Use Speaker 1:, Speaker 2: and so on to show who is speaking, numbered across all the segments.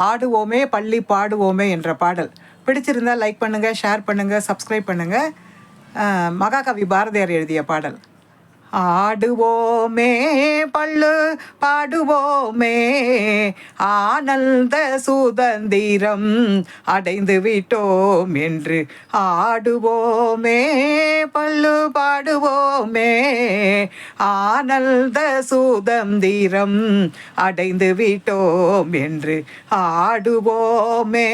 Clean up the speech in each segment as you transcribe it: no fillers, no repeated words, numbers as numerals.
Speaker 1: ஆடுவோமே பள்ளி பாடுவோமே என்ற பாடல் பிடிச்சிருந்தால் லைக் பண்ணுங்கள், ஷேர் பண்ணுங்கள், சப்ஸ்கிரைப் பண்ணுங்கள். மகாகவி பாரதியார் எழுதிய பாடல். ஆடுவோமே பள்ளு பாடுவோமே, ஆனந்த சுதந்திரம் அடைந்து விட்டோம் என்று. ஆடுவோமே பள்ளு பாடுவோமே, ஆனந்த சுதந்திரம் அடைந்து விட்டோம் என்று. ஆடுவோமே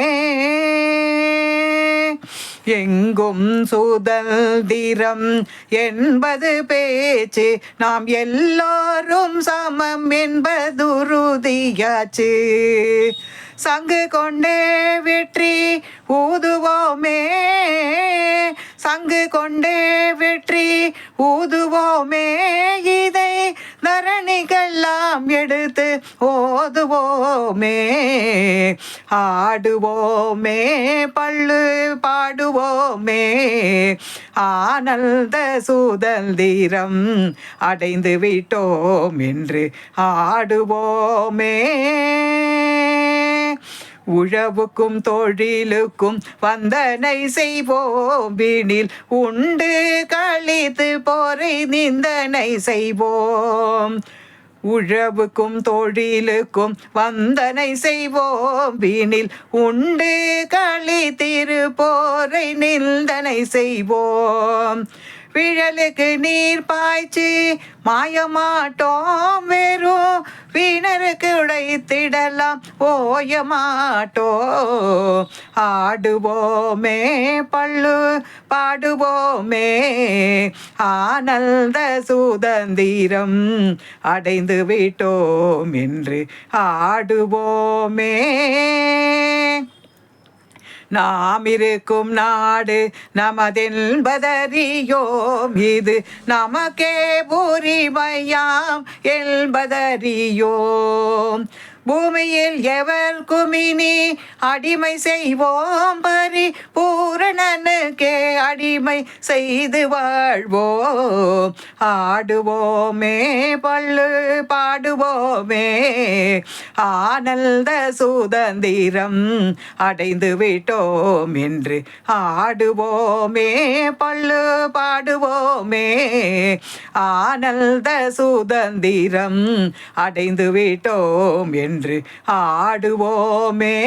Speaker 1: எங்கும் சுதந்திரம் என்பது பேச்சு, நாம் எல்லோரும் சமம் என்பதுருதியாச்சு. சங்கு கொண்டே வெற்றி ஊதுவோமே, சங்கு கொண்டே வெற்றி ஊதுவோமே, இதை தரணிகெல்லாம் எடுத்து ஓதுவோமே. ஆடுவோமே பள்ளு பாடுவோமே, ஆனந்த சுதந்திரம் அடைந்து விட்டோம் என்று. ஆடுவோமே உழவுக்கும் தொழிலுக்கும் வந்தனை செய்வோம், வீணில் உண்டு கழித்து போரை நிந்தனை செய்வோம். உழவுக்கும் தொழிலுக்கும் வந்தனை செய்வோம், வீணில் உண்டு களித்திரு போரை நிந்தனை செய்வோம். விழலுக்கு நீர் பாய்ச்சி மாயமாட்டோம், வெறும் வீணருக்கு உடைத்திடலாம் ஓயமாட்டோ. ஆடுவோமே பள்ளு பாடுவோமே, ஆனந்த சுதந்திரம் அடைந்து விட்டோம் என்று. ஆடுவோமே நாம் இருக்கும் நாடு நமதென்பதறியோம், இது நமக்கே உரிமையாம் என்பதறியோம். பூமியில் எவர் குமினி அடிமை செய்வோம், பரி பூரணனுக்கே அடிமை செய்து வாழ்வோம். ஆடுவோமே பள்ளு பாடுவோமே, ஆனந்த சுதந்திரம் அடைந்து விட்டோம் என்று. ஆடுவோமே பள்ளு பாடுவோமே, ஆனந்த சுதந்திரம் அடைந்து விட்டோம் என்று. ஆடுவோமே.